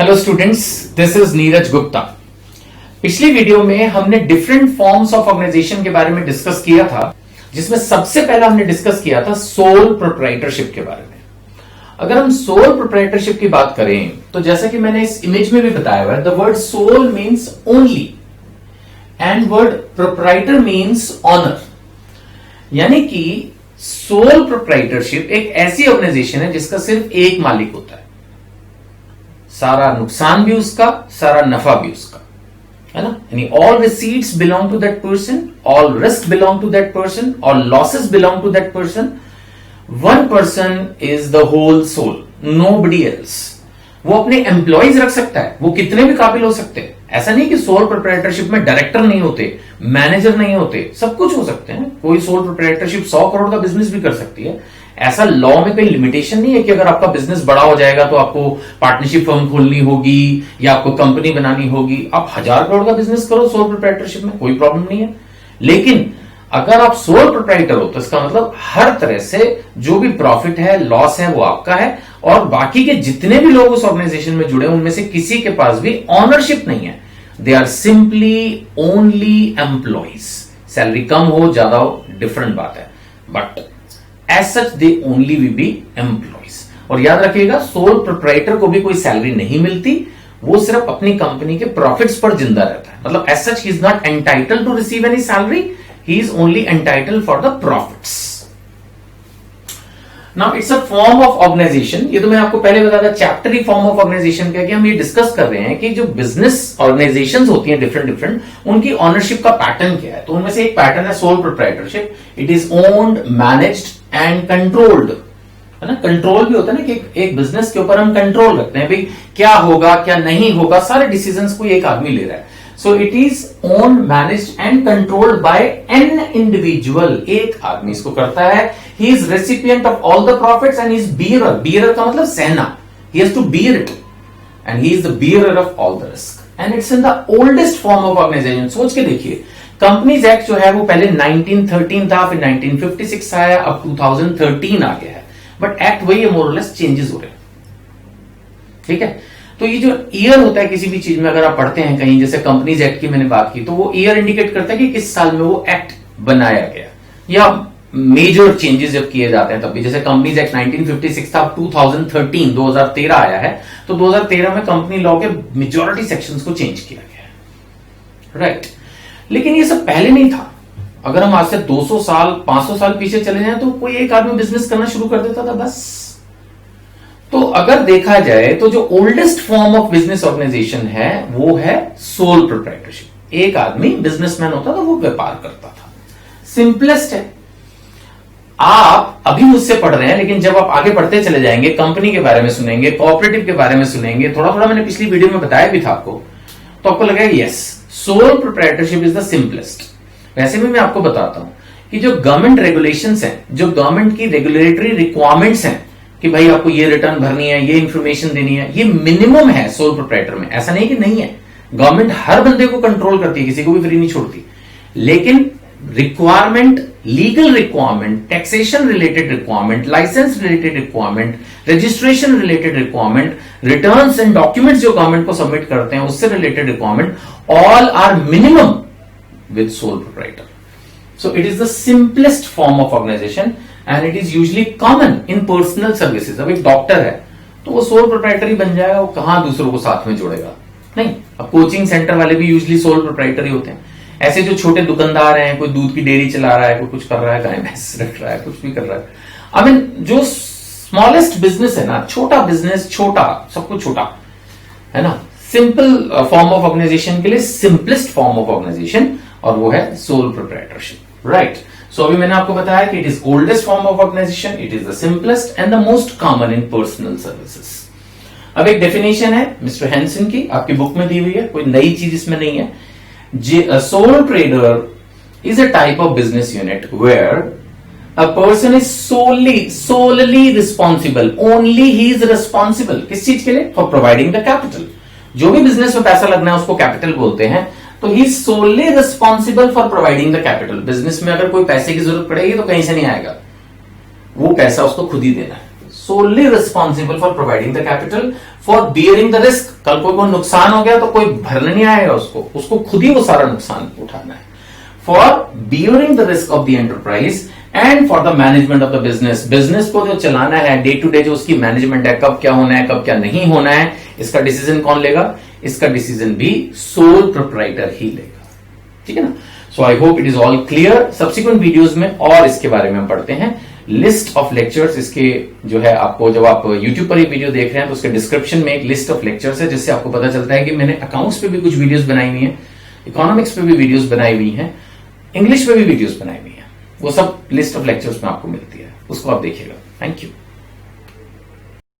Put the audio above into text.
Hello students, this is Neeraj Gupta. पिछली video में हमने डिफरेंट फॉर्म्स ऑफ ऑर्गेनाइजेशन के बारे में डिस्कस किया था, जिसमें सबसे पहला हमने डिस्कस किया था सोल प्रोप्राइटरशिप के बारे में। अगर हम सोल प्रोप्राइटरशिप की बात करें तो जैसा कि मैंने इस इमेज में भी बताया हुआ है, the word sole means only and word proprietor means owner. यानी कि सोल प्रोप्राइटरशिप एक ऐसी ऑर्गेनाइजेशन है जिसका सिर्फ एक मालिक होता है, सारा नुकसान भी उसका, सारा नफा भी उसका, है ना। यानी all receipts belong to that person, all risk belong to that person, all losses belong to that person. One person is the whole sole, nobody else. वो अपने एम्प्लॉइज रख सकता है, वो कितने भी काबिल हो सकते हैं। ऐसा नहीं कि सोल प्रोप्राइटरशिप में डायरेक्टर नहीं होते, मैनेजर नहीं होते, सब कुछ हो सकते हैं। कोई सोल प्रोप्राइटरशिप 100 करोड़ का बिजनेस भी कर सकती है। ऐसा लॉ में कोई लिमिटेशन नहीं है कि अगर आपका बिजनेस बड़ा हो जाएगा तो आपको पार्टनरशिप फर्म खोलनी होगी या आपको कंपनी बनानी होगी। आप 1000 करोड़ का बिजनेस करो सोल प्रोप्राइटरशिप में, कोई प्रॉब्लम नहीं है। लेकिन अगर आप सोल प्रोप्राइटर हो तो इसका मतलब हर तरह से जो भी प्रॉफिट है, लॉस है, वो आपका है, और बाकी के जितने भी लोग उस ऑर्गेनाइजेशन में जुड़े उनमें से किसी के पास भी ऑनरशिप नहीं है। They are simply only employees. Salary कम हो ज्यादा हो डिफरेंट बात है, but as such they only will be employees. और याद रखिएगा, सोल प्रोप्राइटर को भी कोई सैलरी नहीं मिलती, वो सिर्फ अपनी कंपनी के प्रॉफिट्स पर जिंदा रहता है। मतलब as such he is not entitled to receive any salary, he is only entitled for the profits. Now it's a form of organization. ये तो मैं आपको पहले बताया था, चैप्टरी फॉर्म ऑफ ऑर्गेनाइजेशन क्या, कि हम ये डिस्कस कर रहे हैं कि जो बिजनेस ऑर्गेनाइजेशंस होती हैं डिफरेंट, उनकी ऑनरशिप का पैटर्न क्या है। तो उनमें से एक पैटर्न है sole proprietorship. It is owned, managed and controlled, है ना। कंट्रोल भी होता है ना कि एक बिजनेस के ऊपर हम कंट्रोल रखते हैं, भाई क्या होगा क्या नहीं होगा, सारे डिसीजंस को एक आदमी ले रहा है। So it is owned, managed and controlled by an individual. एक आदमी इसको करता है। He is recipient of all the profits and is bearer. Bearer का मतलब सहना। He has to bear it and he is the bearer of all the risk. And it's in the oldest form of organization. सोच के देखिए, companies act जो है वो पहले 1913 था, फिर 1956 आया, अब 2013 आ गया है, बट एक्ट वही है, मोर और लेस चेंजेस हो रहे हैं। ठीक है, तो ये जो ईयर होता है किसी भी चीज में, अगर आप पढ़ते हैं कहीं, जैसे कंपनीज एक्ट की मैंने बात की, तो वो ईयर इंडिकेट करता है कि किस साल में वो एक्ट बनाया गया, या मेजर चेंजेस जब किए जाते हैं तब भी। जैसे कंपनीज एक्ट 1956 था, 2013 आया है, तो 2013 में कंपनी लॉ के मेजॉरिटी सेक्शंस को चेंज किया गया है, राइट। लेकिन ये सब पहले नहीं था। अगर हम आज से 200 साल 500 साल पीछे चले जाएं तो कोई एक आदमी बिजनेस करना शुरू कर देता था, बस। तो अगर देखा जाए तो जो oldest form of business organisation है वो है सोल प्रोप्राइटरशिप। एक आदमी बिजनेसमैन होता था, वो व्यापार करता था, सिंपलेस्ट है। आप अभी मुझसे पढ़ रहे हैं, लेकिन जब आप आगे पढ़ते चले जाएंगे, कंपनी के बारे में सुनेंगे, कोऑपरेटिव के बारे में सुनेंगे, थोड़ा थोड़ा मैंने पिछली वीडियो में बताया भी था आपको, तो आपको लगेगा yes, sole proprietorship is the simplest. वैसे भी मैं आपको बताता हूं कि जो गवर्नमेंट रेगुलेशंस हैं, जो गवर्नमेंट की रेगुलेटरी रिक्वायरमेंट्स हैं कि भाई आपको ये रिटर्न भरनी है, ये इंफॉर्मेशन देनी है, ये मिनिमम है सोल प्रोप्राइटर में। ऐसा नहीं कि नहीं है, गवर्नमेंट हर बंदे को कंट्रोल करती है, किसी को भी फ्री नहीं छोड़ती। लेकिन requirement, legal requirement, taxation related requirement, licence related requirement, registration related requirement, returns and documents जो गवर्नमेंट को सबमिट करते हैं उससे related requirement, all are minimum with sole proprietor. So it is the simplest form of organization and it is usually common in personal services. अब एक doctor है तो वो सोल प्रोप्राइटर ही बन जाएगा, वो कहां दूसरों को साथ में जोड़ेगा, नहीं। अब कोचिंग सेंटर वाले भी यूजली सोल प्रोप्राइटर ही होते हैं। ऐसे जो छोटे दुकानदार हैं, कोई दूध की डेयरी चला रहा है, कोई कुछ कर रहा है, गाय भैंस रख रहा है, कुछ भी कर रहा है। आई मीन जो स्मॉलेस्ट बिजनेस है ना, छोटा बिजनेस, छोटा, सब कुछ छोटा है ना, सिंपल फॉर्म ऑफ ऑर्गेनाइजेशन के लिए सिंपलेस्ट फॉर्म ऑफ ऑर्गेनाइजेशन, और वो है सोल प्रोप्राइटरशिप, राइट। सो अभी मैंने आपको बताया कि it is oldest form of organisation, it is the simplest and the most common in personal services. अब एक डेफिनेशन है मिस्टर हैंसन की, आपकी बुक में दी हुई है, कोई नई चीज इसमें नहीं है। Sole trader is a type of business unit where a person is solely responsible, only he is responsible. किस चीज के लिए? For providing the capital. जो भी बिजनेस में पैसा लगना है उसको कैपिटल बोलते हैं। तो he is solely responsible for providing the capital. Business में अगर कोई पैसे की जरूरत पड़ेगी तो कहीं से नहीं आएगा, वो पैसा उसको खुद ही देना है। solely responsible for providing the capital, for bearing the risk. कल को कोई नुकसान हो गया तो कोई भरने नहीं आएगा उसको खुद ही वो सारा नुकसान उठाना है. For bearing the risk of the enterprise and for the management of the business. Business को जो चलाना है, डे टू डे जो उसकी मैनेजमेंट है, कब क्या होना है, कब क्या नहीं होना है, इसका डिसीजन कौन लेगा? इसका डिसीजन भी सोल प्रोप्राइटर ही लेगा. ठीक है ना? So I hope it is all clear. Subsequent videos में और इसके बारे में हम पढ़ते हैं. लिस्ट ऑफ लेक्चर्स इसके जो है, आपको जब आप यूट्यूब पर ये वीडियो देख रहे हैं तो उसके डिस्क्रिप्शन में एक लिस्ट ऑफ लेक्चर्स है, जिससे आपको पता चलता है कि मैंने अकाउंट्स पे भी कुछ वीडियोस बनाई हुई है, इकोनॉमिक्स पे भी वीडियोस बनाई हुई है, इंग्लिश पे भी वीडियोस बनाई हुई है. वो सब लिस्ट ऑफ लेक्चर्स में आपको मिलती है, उसको आप देखिएगा. Thank you.